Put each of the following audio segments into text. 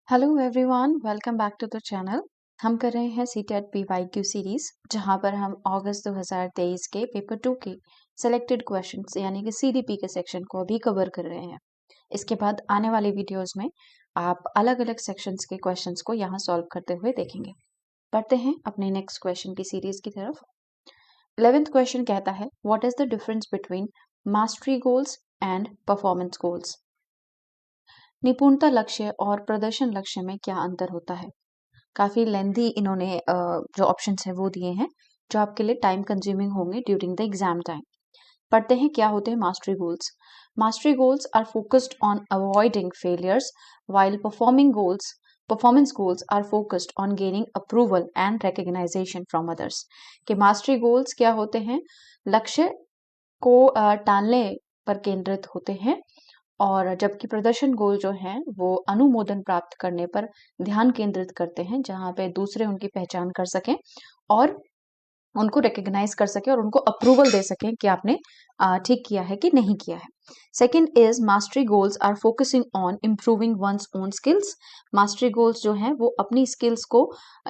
Hello everyone, welcome back to the channel. हम कर रहे हैं सीटेट पीवाईक्यू सीरीज, जहां पर हम अगस्त 2023 के पेपर 2 के सिलेक्टेड क्वेश्चंस यानी कि सीडीपी के सेक्शन को अभी कवर कर रहे हैं। इसके बाद आने वाले वीडियोस में आप अलग अलग सेक्शंस के क्वेश्चंस को यहाँ सॉल्व करते हुए देखेंगे। पढ़ते हैं अपने नेक्स्ट क्वेश्चन की सीरीज की तरफ। 11th क्वेश्चन कहता है, what is the difference between mastery goals and performance goals? निपुणता लक्ष्य और प्रदर्शन लक्ष्य में क्या अंतर होता है? काफी लेंथी इन्होंने जो ऑप्शंस है वो दिए हैं, जो आपके लिए टाइम कंज्यूमिंग होंगे ड्यूरिंग द एग्जाम टाइम। पढ़ते हैं क्या होते हैं mastery goals. Mastery goals are focused on avoiding failures, while performance goals are focused on gaining approval and recognition from others. कि मास्टरी गोल्स क्या होते हैं? लक्ष्य को टालने पर केंद्रित होते हैं, और जबकि प्रदर्शन गोल जो हैं वो अनुमोदन प्राप्त करने पर ध्यान केंद्रित करते हैं, जहां पे दूसरे उनकी पहचान कर सकें और उनको रिकग्नाइज कर सके और उनको अप्रूवल दे सकें कि आपने ठीक किया है कि नहीं किया है। Second is mastery goals are focusing on improving one's own skills. Mastery goals जो हैं वो अपनी स्किल्स को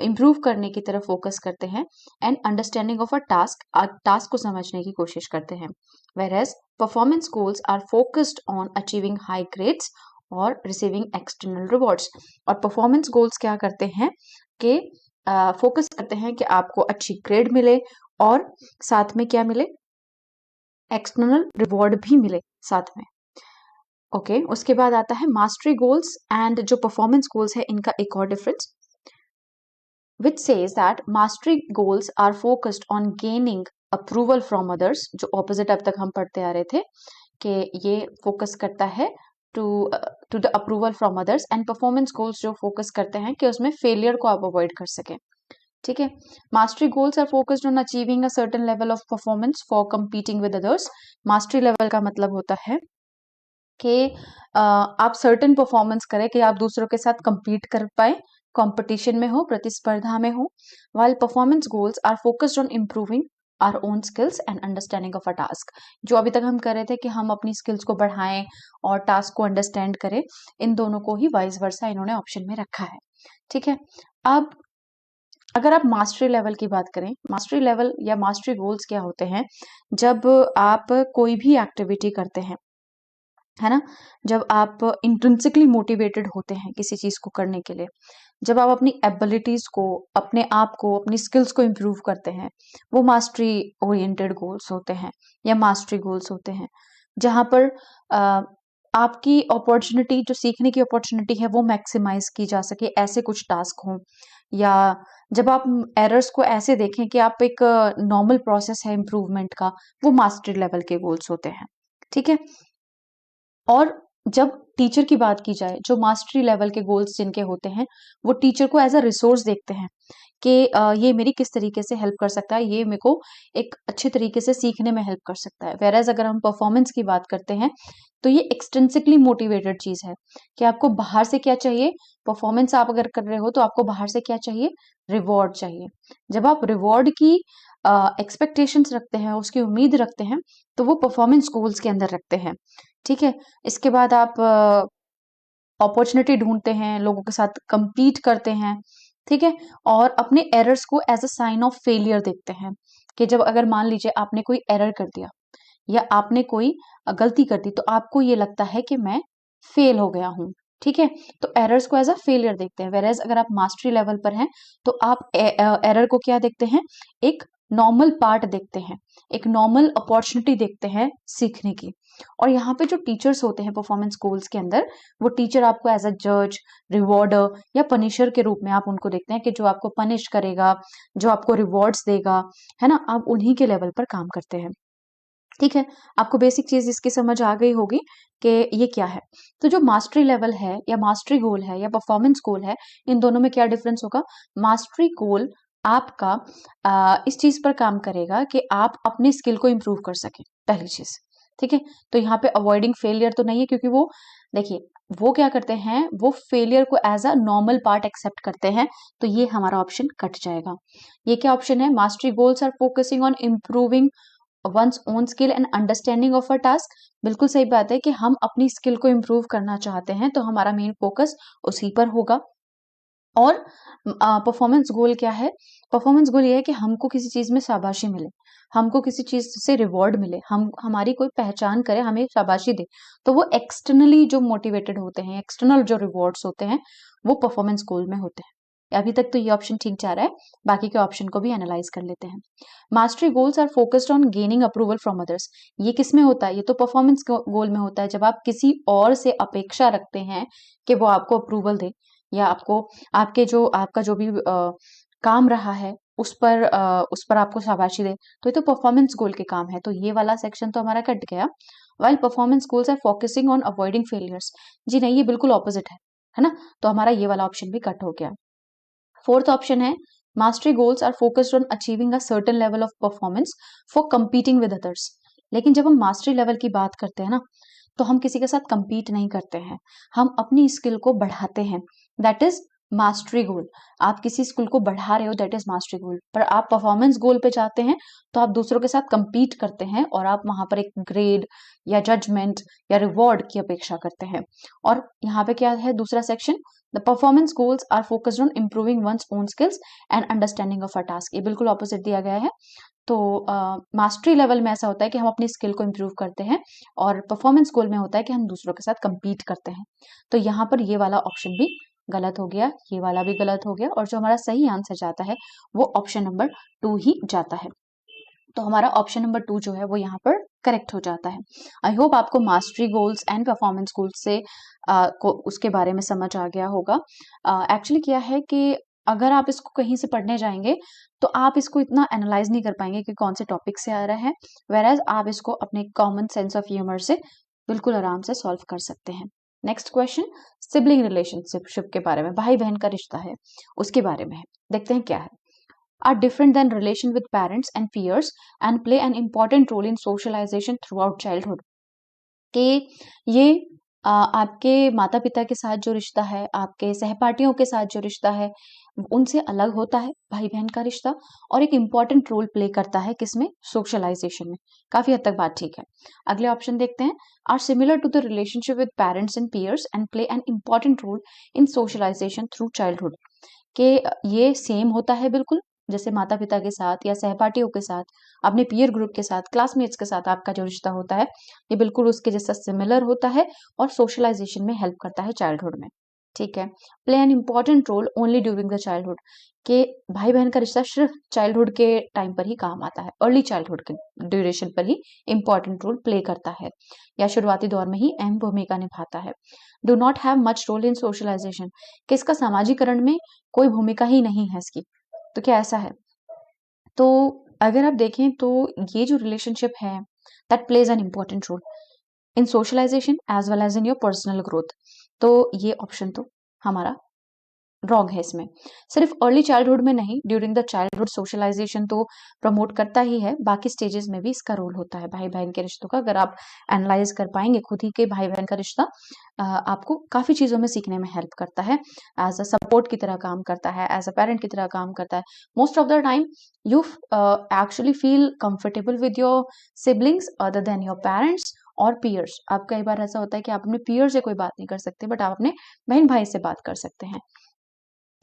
इम्प्रूव करने की तरफ फोकस करते हैं एंड अंडरस्टैंडिंग ऑफ टास्क को समझने की कोशिश करते हैं। Whereas performance goals are focused on achieving high grades और रिसीविंग एक्सटर्नल रिवॉर्ड्स। और परफॉर्मेंस गोल्स क्या करते हैं कि फोकस करते हैं कि आपको अच्छी ग्रेड मिले और साथ में क्या मिले, एक्सटर्नल रिवॉर्ड भी मिले साथ में। ओके, उसके बाद आता है मास्टरी गोल्स एंड जो परफॉर्मेंस गोल्स है, इनका एक और difference which says that mastery goals are focused on gaining approval from others, जो ऑपोजिट अब तक हम पढ़ते आ रहे थे कि ये फोकस करता है to to the approval from others, and performance goals जो फोकस करते हैं कि उसमें फेलियर को आप अवॉइड कर सकें। ठीक है। Mastery goals are focused on achieving a certain level of performance for competing with others. Mastery level का मतलब होता है कि आप सर्टेन परफॉर्मेंस करें कि आप दूसरों के साथ compete कर पाए, कंपटीशन में हो, प्रतिस्पर्धा में हो। while performance goals are focused on improving our own skills and understanding of a task. जो अभी तक हम कर रहे थे कि हम अपनी स्किल्स को बढ़ाएं और टास्क को अंडरस्टैंड करें, इन दोनों को ही वाइस वर्सा इन्होंने ऑप्शन में रखा है। ठीक है। अब अगर आप मास्टरी लेवल की बात करें, मास्टरी लेवल या मास्टरी गोल्स क्या होते हैं? जब आप कोई भी एक्टिविटी करते हैं, है ना, जब आप इंट्रिंसिकली मोटिवेटेड होते हैं किसी चीज को करने के लिए, जब आप अपनी एबिलिटीज को, अपने आप को, अपनी स्किल्स को इम्प्रूव करते हैं, वो मास्टरी ओरिएंटेड गोल्स होते हैं या मास्टरी गोल्स होते हैं। जहां पर आपकी अपॉर्चुनिटी, जो सीखने की अपॉर्चुनिटी है, वो मैक्सिमाइज की जा सके, ऐसे कुछ टास्क हों। या जब आप एरर्स को ऐसे देखें कि आप एक नॉर्मल प्रोसेस है इम्प्रूवमेंट का, वो मास्टरी लेवल के गोल्स होते हैं। ठीक है। और जब टीचर की बात की जाए, जो मास्टरी लेवल के गोल्स जिनके होते हैं, वो टीचर को एज अ रिसोर्स देखते हैं कि ये मेरी किस तरीके से हेल्प कर सकता है, ये मेरे को एक अच्छे तरीके से सीखने में हेल्प कर सकता है। वेरएज अगर हम परफॉर्मेंस की बात करते हैं, तो ये एक्सटेंसिकली मोटिवेटेड चीज है कि आपको बाहर से क्या चाहिए। परफॉर्मेंस आप अगर कर रहे हो तो आपको बाहर से क्या चाहिए? रिवॉर्ड चाहिए। जब आप रिवॉर्ड की एक्सपेक्टेशंस रखते हैं, उसकी उम्मीद रखते हैं, तो वो परफॉर्मेंस गोल्स के अंदर रखते हैं। ठीक है। इसके बाद आप अपॉर्चुनिटी ढूंढते हैं, लोगों के साथ compete करते हैं। ठीक है। और अपने एरर्स को as a sign of failure देखते हैं कि जब अगर मान लीजिए आपने कोई एरर कर दिया या आपने कोई गलती कर दी, तो आपको ये लगता है कि मैं फेल हो गया हूं। ठीक है। तो एरर्स को एज अ फेलियर देखते हैं। वेरएज अगर आप मास्टरी लेवल पर हैं, तो आप एरर को क्या देखते हैं? एक नॉर्मल पार्ट देखते हैं, एक नॉर्मल अपॉर्चुनिटी देखते हैं सीखने की। और यहाँ पे जो टीचर्स होते हैं परफॉर्मेंस गोल्स के अंदर, वो टीचर आपको एज अ जज, रिवॉर्डर या पनिशर के रूप में आप उनको देखते हैं कि जो आपको पनिश करेगा, जो आपको रिवॉर्ड्स देगा, है ना, आप उन्हीं के लेवल पर काम करते हैं। ठीक है। आपको बेसिक चीज इसकी समझ आ गई होगी कि ये क्या है। तो जो मास्टरी लेवल है या मास्टरी गोल है या परफॉर्मेंस गोल है, इन दोनों में क्या डिफरेंस होगा? मास्टरी गोल आपका इस चीज पर काम करेगा कि आप अपनी स्किल को इम्प्रूव कर सके, पहली चीज। ठीक है। तो यहाँ पे अवॉइडिंग फेलियर तो नहीं है, क्योंकि वो, देखिए, वो क्या करते हैं, वो फेलियर को as a normal part accept करते हैं। तो ये हमारा ऑप्शन कट जाएगा। ये क्या ऑप्शन है? Mastery goals are focusing on improving one's own skill and understanding of a task, बिल्कुल सही बात है कि हम अपनी स्किल को इम्प्रूव करना चाहते हैं तो हमारा मेन फोकस उसी पर होगा। और परफॉर्मेंस गोल क्या है? परफॉर्मेंस गोल ये है कि हमको किसी चीज में शाबाशी मिले, हमको किसी चीज से रिवॉर्ड मिले, हम हमारी कोई पहचान करे, हमें शाबाशी दे। तो वो एक्सटर्नली जो मोटिवेटेड होते हैं, एक्सटर्नल जो रिवॉर्ड्स होते हैं, वो परफॉर्मेंस गोल में होते हैं। अभी तक तो ये ऑप्शन ठीक जा रहा है, बाकी के ऑप्शन को भी एनालाइज कर लेते हैं। Mastery goals are focused on gaining approval from others. ये किस में होता है? ये तो परफॉर्मेंस गोल में होता है, जब आप किसी और से अपेक्षा रखते हैं कि वो आपको अप्रूवल दे, या आपको आपका जो भी काम रहा है उस पर आपको शाबाशी दे, तो ये तो परफॉर्मेंस गोल के काम है। तो ये वाला सेक्शन तो हमारा कट गया। While performance goals are focusing on avoiding failures, जी नहीं, ये बिल्कुल ऑपोजिट है ना? तो हमारा ये वाला ऑप्शन भी कट हो गया। फोर्थ ऑप्शन है mastery goals are focused on achieving a certain level of performance for competing with others. लेकिन जब हम मास्टरी लेवल की बात करते हैं ना, तो हम किसी के साथ compete नहीं करते हैं, हम अपनी स्किल को बढ़ाते हैं, दैट इज मास्टरी गोल। आप किसी स्किल को बढ़ा रहे हो, दैट इज मास्टरी गोल। पर आप परफॉर्मेंस गोल पे जाते हैं तो आप दूसरों के साथ compete करते हैं और आप वहां पर एक ग्रेड या जजमेंट या रिवॉर्ड की अपेक्षा करते हैं। और यहाँ पे क्या है दूसरा section? The performance goals are focused on improving one's own skills and understanding of a task. ये बिल्कुल ऑपोजिट दिया गया है। तो मास्टरी लेवल में ऐसा होता है कि हम अपनी स्किल को इम्प्रूव करते हैं, और परफॉर्मेंस गोल में होता है कि हम दूसरों के साथ compete करते हैं। तो यहाँ पर ये वाला ऑप्शन भी गलत हो गया, ये वाला भी गलत हो गया, और जो हमारा सही आंसर जाता है वो ऑप्शन नंबर 2 ही जाता है। तो हमारा ऑप्शन नंबर 2 जो है वो यहाँ पर करेक्ट हो जाता है। आई होप आपको mastery goals and performance goals से उसके बारे में समझ आ गया होगा। एक्चुअली क्या है कि अगर आप इसको कहीं से पढ़ने जाएंगे तो आप इसको इतना एनालाइज नहीं कर पाएंगे कि कौन से टॉपिक से आ रहा है, वेयर आप इसको अपने कॉमन सेंस ऑफ ह्यूमर से बिल्कुल आराम से सॉल्व कर सकते हैं। नेक्स्ट क्वेश्चन सिबलिंग रिलेशनशिप के बारे में, भाई बहन का रिश्ता है उसके बारे में है। देखते हैं क्या है। Are different than relation with parents and peers and play an important role in socialization throughout childhood। कि ये आपके माता पिता के साथ जो रिश्ता है, आपके सहपाठियों के साथ जो रिश्ता है, उनसे अलग होता है भाई बहन का रिश्ता, और एक इम्पॉर्टेंट रोल प्ले करता है किसमें? सोशलाइजेशन में। काफी हद तक बात ठीक है। अगले ऑप्शन देखते हैं। Are similar to the relationship with parents and peers and play an important role in socialisation through childhood. के ये सेम होता है बिल्कुल, जैसे माता पिता के साथ या सहपाठियों के साथ, अपने पीयर ग्रुप के साथ, क्लासमेट्स के साथ आपका जो रिश्ता होता है, ये बिल्कुल उसके जैसा सिमिलर होता है और सोशलाइजेशन में हेल्प करता है चाइल्डहुड में। ठीक है। Play an important role only during the childhood, के भाई बहन का रिश्ता सिर्फ चाइल्डहुड के टाइम पर ही काम आता है, अर्ली चाइल्डहुड के ड्यूरेशन पर ही इंपॉर्टेंट रोल प्ले करता है, या शुरुआती दौर में ही अहम भूमिका निभाता है। Do not have much role in socialisation, कि इसका सामाजिकरण में कोई भूमिका ही नहीं है इसकी। तो क्या ऐसा है? तो अगर आप देखें तो ये जो रिलेशनशिप है that plays an important role in socialisation as well as in your personal growth. तो ये ऑप्शन तो हमारा रॉन्ग है इसमें। सिर्फ अर्ली चाइल्डहुड में नहीं, ड्यूरिंग द चाइल्डहुड सोशलाइजेशन तो प्रमोट करता ही है, बाकी स्टेजेस में भी इसका रोल होता है भाई बहन के रिश्तों का। अगर आप एनालाइज कर पाएंगे खुद ही के भाई बहन का रिश्ता, आपको काफी चीजों में सीखने में हेल्प करता है, एज अ सपोर्ट की तरह काम करता है, एज अ पेरेंट की तरह काम करता है। Most of the time you actually feel comfortable with your siblings other than your parents और पीयर्स। आप कई बार ऐसा होता है कि आप अपने पीयर से कोई बात नहीं कर सकते, बट आप अपने बहन भाई से बात कर सकते हैं।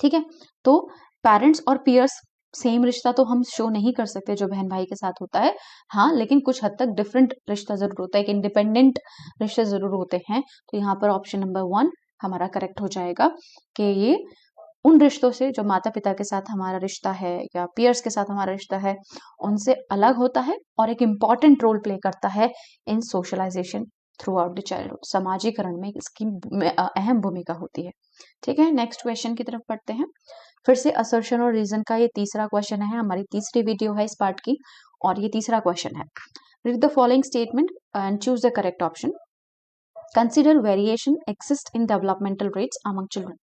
ठीक है। तो पेरेंट्स और पीयर्स सेम रिश्ता तो हम शो नहीं कर सकते जो बहन भाई के साथ होता है, हाँ, लेकिन कुछ हद तक डिफरेंट रिश्ता जरूर होता है, एक इंडिपेंडेंट रिश्ते जरूर होते हैं। तो यहाँ पर ऑप्शन नंबर 1 हमारा करेक्ट हो जाएगा कि ये उन रिश्तों से जो माता पिता के साथ हमारा रिश्ता है या पीयर्स के साथ हमारा रिश्ता है, उनसे अलग होता है और एक इम्पॉर्टेंट रोल प्ले करता है in socialisation throughout the childhood. समाजीकरण में इसकी अहम भूमिका होती है। ठीक है, नेक्स्ट क्वेश्चन की तरफ पढ़ते हैं। फिर से असर्शन और रीजन का ये तीसरा क्वेश्चन है, हमारी तीसरी वीडियो है इस पार्ट की, और ये तीसरा क्वेश्चन है। Read the following statement and choose the correct option. Consider variation exist in developmental rates among children.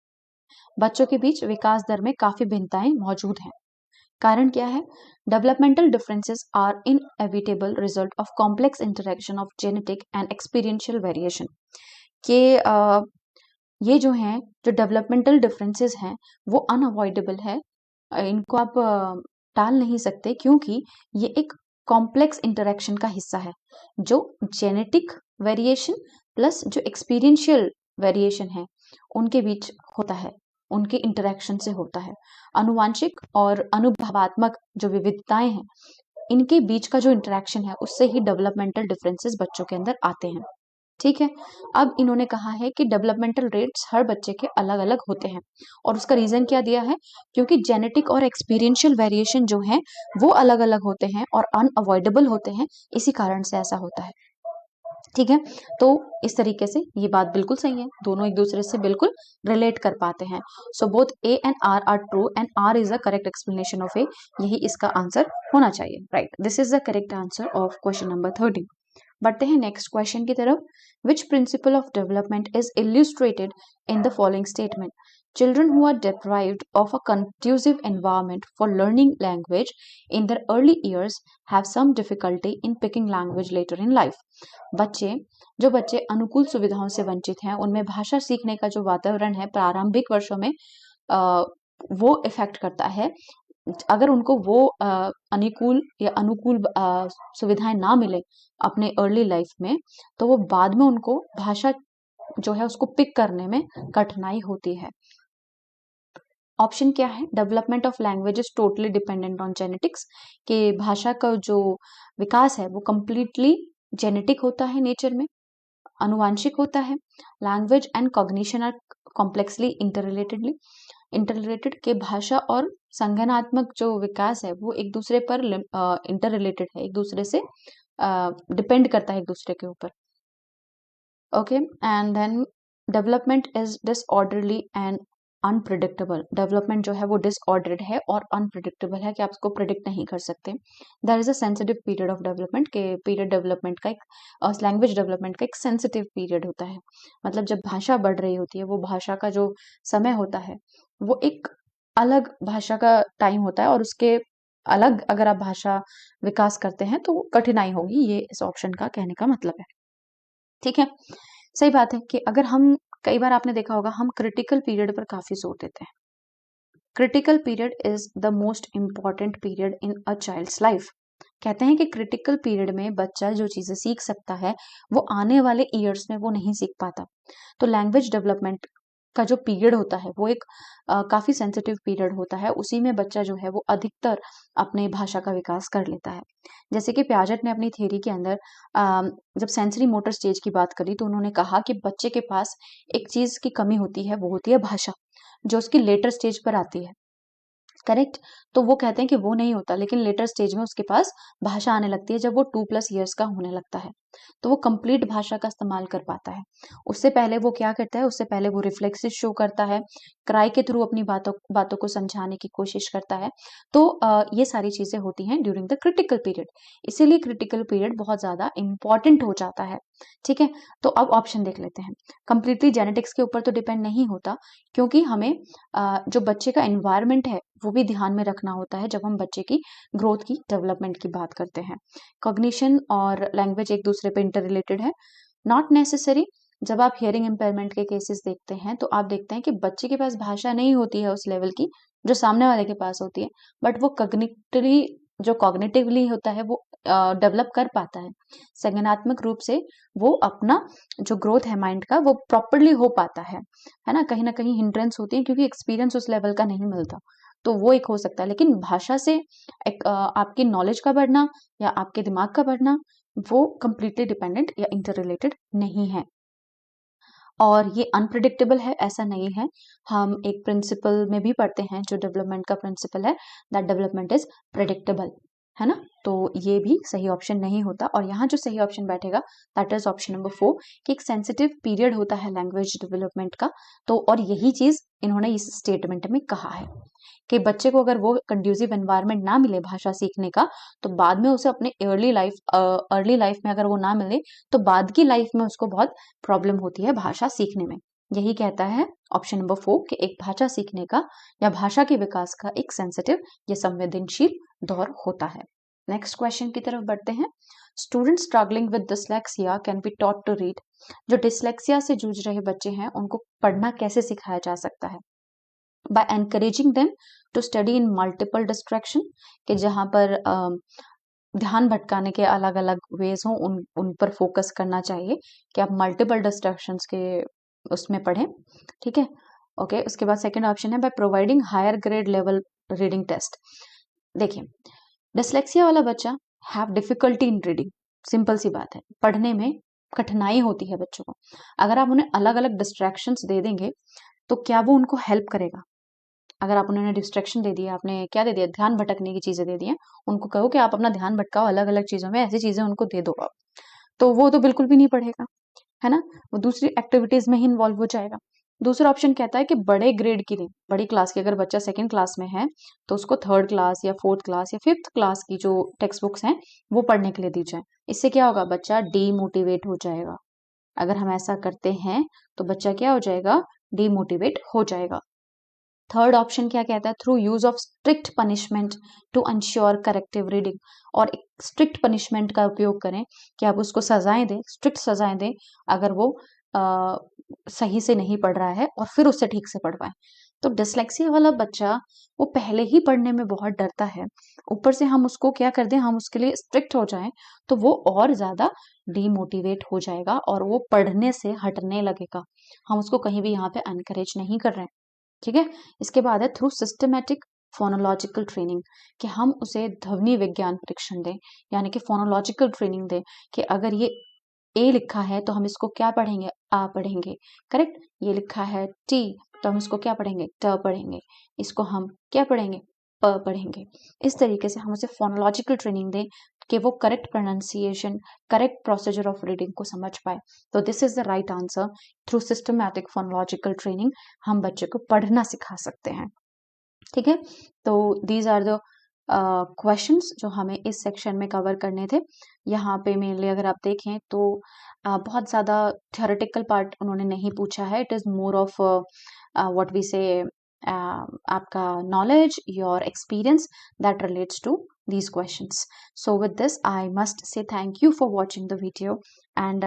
बच्चों के बीच विकास दर में काफी भिन्नताएं मौजूद हैं। कारण क्या है? Developmental differences are inevitable result of complex interaction of genetic and experiential variation. के ये जो हैं, जो डेवलपमेंटल डिफरेंसेस हैं, वो अनअवॉइडेबल है, इनको आप टाल नहीं सकते, क्योंकि ये एक कॉम्प्लेक्स इंटरेक्शन का हिस्सा है, जो जेनेटिक वेरिएशन प्लस जो एक्सपीरियंशियल वेरिएशन है उनके बीच होता है, उनके इंटरेक्शन से होता है। अनुवांशिक और अनुभवात्मक जो विविधताएं हैं, इनके बीच का जो इंटरेक्शन है उससे ही डेवलपमेंटल डिफरेंसेस बच्चों के अंदर आते हैं। ठीक है, अब इन्होंने कहा है कि डेवलपमेंटल रेट्स हर बच्चे के अलग अलग होते हैं, और उसका रीजन क्या दिया है, क्योंकि जेनेटिक और एक्सपीरियंशियल वेरिएशन जो है वो अलग अलग होते हैं और अनअवॉइडेबल होते हैं, इसी कारण से ऐसा होता है। ठीक है, तो इस तरीके से ये बात बिल्कुल सही है, दोनों एक दूसरे से बिल्कुल रिलेट कर पाते हैं। So both A and R true and R is the correct explanation of A, यही इसका आंसर होना चाहिए। Right, this is the correct answer of question number 13। बढ़ते हैं नेक्स्ट क्वेश्चन की तरफ। Which principle of development is illustrated in the following statement? Children who are deprived of a conducive environment for learning language in their early years have some difficulty in picking language later in life. जो बच्चे अनुकूल सुविधाओं से वंचित हैं, उनमें भाषा सीखने का जो वातावरण है प्रारंभिक वर्षों में वो इफेक्ट करता है। अगर उनको वो अनुकूल सुविधाएं ना मिले अपने अर्ली लाइफ में, तो वो बाद में उनको भाषा जो है उसको पिक करने में कठिनाई होती है। ऑप्शन क्या है? Development of language is totally dependent on genetics, कि भाषा का जो विकास है वो कंप्लीटली जेनेटिक होता है, नेचर में अनुवांशिक होता है। Language and cognition are complexly interrelated, के भाषा और संज्ञानात्मक जो विकास है वो एक दूसरे पर इंटररिलेटेड है, एक दूसरे से डिपेंड करता है एक दूसरे के ऊपर। Okay, and then development is disorderly and unpredictable. Development जो है वो डिसऑर्डर्ड है और अनप्रिडिक्टेबल है, कि आप उसको प्रिडिक्ट नहीं कर सकते। There is a sensitive period of development, के पीरियड डेवलपमेंट का एक लैंग्वेज डेवलपमेंट का एक सेंसिटिव पीरियड होता है। मतलब जब भाषा बढ़ रही होती है, वो भाषा का जो समय होता है वो एक अलग भाषा का टाइम होता है, और उसके अलग अगर आप भाषा विकास करते हैं तो कठिनाई होगी, ये इस ऑप्शन का कहने का मतलब है। ठीक है, सही बात है कि अगर हम, कई बार आपने देखा होगा हम क्रिटिकल पीरियड पर काफी जोर देते हैं। Critical period is the most important period in a child's life. कहते हैं कि क्रिटिकल पीरियड में बच्चा जो चीजें सीख सकता है वो आने वाले ईयर्स में वो नहीं सीख पाता। तो लैंग्वेज डेवलपमेंट का जो पीरियड होता है वो एक काफी सेंसिटिव पीरियड होता है, उसी में बच्चा जो है वो अधिकतर अपने भाषा का विकास कर लेता है। जैसे कि पियाजेट ने अपनी थ्योरी के अंदर जब सेंसरी मोटर स्टेज की बात करी, तो उन्होंने कहा कि बच्चे के पास एक चीज की कमी होती है, वो होती है भाषा, जो उसकी लेटर स्टेज पर आती है। करेक्ट, तो वो कहते हैं कि वो नहीं होता, लेकिन लेटर स्टेज में उसके पास भाषा आने लगती है जब वो 2+ ईयर्स का होने लगता है, तो वो कंप्लीट भाषा का इस्तेमाल कर पाता है। उससे पहले वो क्या करता है, उससे पहले वो रिफ्लेक्सेस शो करता है, क्राई के थ्रू अपनी बातों को समझाने की कोशिश करता है। तो ये सारी चीजें होती हैं ड्यूरिंग द क्रिटिकल पीरियड, इसीलिए क्रिटिकल पीरियड बहुत ज्यादा इंपॉर्टेंट हो जाता है। ठीक है, तो अब ऑप्शन देख लेते हैं। कंप्लीटली जेनेटिक्स के ऊपर तो डिपेंड नहीं होता, क्योंकि हमें जो बच्चे का एनवायरनमेंट है वो भी ध्यान में रखना होता है जब हम बच्चे की ग्रोथ की, डेवलपमेंट की बात करते हैं। कॉग्निशन और लैंग्वेज एक दूसरे पे इंटर रिलेटेड है, नॉट नेसेसरी। जब आप हियरिंग इम्पेयरमेंट के केसेस देखते हैं तो आप देखते हैं कि बच्चे के पास भाषा नहीं होती है उस लेवल की जो सामने वाले के पास होती है, बट वो कॉग्निटिवली होता है वो डेवलप कर पाता है, संज्ञानात्मक रूप से वो अपना जो ग्रोथ है माइंड का वो प्रॉपरली हो पाता है ना कहीं हिंड्रेंस होती है क्योंकि एक्सपीरियंस उस लेवल का नहीं मिलता, तो वो एक हो सकता है। लेकिन भाषा से एक आपकी नॉलेज का बढ़ना या आपके दिमाग का बढ़ना वो कंप्लीटली डिपेंडेंट या इंटर रिलेटेड नहीं है, और ये अनप्रिडिक्टेबल है ऐसा नहीं है। हम एक प्रिंसिपल में भी पढ़ते हैं जो डेवलपमेंट का प्रिंसिपल है, दैट डेवलपमेंट इज प्रिडिक्टेबल, है ना। तो ये भी सही ऑप्शन नहीं होता, और यहाँ जो सही ऑप्शन बैठेगा दैट इज ऑप्शन नंबर 4, कि एक सेंसिटिव पीरियड होता है लैंग्वेज डेवलपमेंट का। तो और यही चीज इन्होंने इस स्टेटमेंट में कहा है कि बच्चे को अगर वो कंड्यूसिव एनवायरनमेंट ना मिले भाषा सीखने का, तो बाद में उसे अपने अर्ली लाइफ में अगर वो ना मिले तो बाद की लाइफ में उसको बहुत प्रॉब्लम होती है भाषा सीखने में। यही कहता है ऑप्शन नंबर 4 कि एक भाषा सीखने का या भाषा के विकास का एक सेंसिटिव या संवेदनशील दौर होता है। नेक्स्ट क्वेश्चन की तरफ बढ़ते हैं। Student struggling with dyslexia can be taught to read. जो डिसलेक्सिया से जूझ रहे बच्चे हैं उनको पढ़ना कैसे सिखाया जा सकता है? by encouraging them to study in multiple distraction, कि जहां पर ध्यान भटकाने के अलग अलग वेज हों, उन पर फोकस करना चाहिए कि आप मल्टीपल डिस्ट्रैक्शंस के उसमें पढ़ें। ठीक है, ओके। उसके बाद सेकंड ऑप्शन है by providing higher grade level reading test. देखिए, डिसलेक्सिया वाला बच्चा have difficulty in reading, simple सी बात है, पढ़ने में कठिनाई होती है बच्चों को। अगर आप उन्हें अलग अलग डिस्ट्रैक्शंस दे देंगे तो क्या वो उनको हेल्प करेगा? अगर आप उन्हें डिस्ट्रैक्शन दे दिया, आपने क्या दे दिया, ध्यान भटकने की चीजें दे दी हैं, उनको कहो कि आप अपना ध्यान भटकाओ अलग अलग चीजों में, ऐसी चीजें उनको दे दो आप, तो वो तो बिल्कुल भी नहीं पढ़ेगा, है ना। वो दूसरी एक्टिविटीज में ही इन्वॉल्व हो जाएगा। दूसरा ऑप्शन कहता है कि बड़े ग्रेड की दें, बड़ी क्लास की, अगर बच्चा सेकंड क्लास में है तो उसको थर्ड क्लास या फोर्थ क्लास या फिफ्थ क्लास की जो टेक्स्ट बुक्स हैं वो पढ़ने के लिए दी जाए। इससे क्या होगा, बच्चा डीमोटिवेट हो जाएगा। अगर हम ऐसा करते हैं तो बच्चा क्या हो जाएगा, डीमोटिवेट हो जाएगा। थर्ड ऑप्शन क्या कहता है, through use of strict punishment to ensure corrective reading, और एक स्ट्रिक्ट पनिशमेंट का उपयोग करें कि आप उसको सजाएं दें, स्ट्रिक्ट सजाएं दें अगर वो सही से नहीं पढ़ रहा है, और फिर उससे ठीक से पढ़ पाए। तो डिसलेक्सिया वाला बच्चा वो पहले ही पढ़ने में बहुत डरता है, ऊपर से हम उसको क्या कर दें, हम उसके लिए स्ट्रिक्ट हो जाएं तो वो और ज्यादा डीमोटिवेट हो जाएगा और वो पढ़ने से हटने लगेगा। हम उसको कहीं भी यहाँ पे एनकरेज नहीं कर रहे हैं। ठीक है, इसके बाद है थ्रू सिस्टमेटिक फोनोलॉजिकल ट्रेनिंग, कि हम उसे ध्वनि विज्ञान परीक्षण दें, यानी कि फोनोलॉजिकल ट्रेनिंग दें कि अगर ये ए लिखा है तो हम इसको क्या पढ़ेंगे, आ पढ़ेंगे, करेक्ट। ये लिखा है टी तो हम इसको क्या पढ़ेंगे, ट पढ़ेंगे। इसको हम क्या पढ़ेंगे, प पढ़ेंगे। इस तरीके से हम उसे फोनोलॉजिकल ट्रेनिंग दें कि वो correct pronunciation, correct procedure of reading को समझ पाए। तो this is the right answer, through systematic phonological training हम बच्चे को पढ़ना सिखा सकते हैं। ठीक है, तो दीज आर द क्वेश्चंस जो हमें इस सेक्शन में कवर करने थे। यहाँ पे मेनली अगर आप देखें तो बहुत ज़्यादा थियोरेटिकल पार्ट उन्होंने नहीं पूछा है। It is more of what we say आपका knowledge, your experience that relates to these questions. So with this I must say thank you for watching the video, and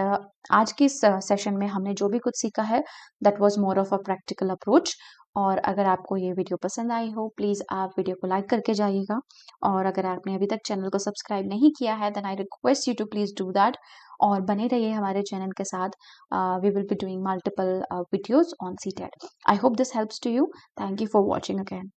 आज की इस सेशन में हमने जो भी कुछ सीखा है that was more of a practical approach। और अगर आपको ये वीडियो पसंद आई हो प्लीज़ आप वीडियो को लाइक करके जाइएगा, और अगर आपने अभी तक चैनल को सब्सक्राइब नहीं किया है then I request you to please do that, और बने रहिए हमारे चैनल के साथ। We will be doing multiple videos on CTET। I hope this helps to you. Thank you for watching again.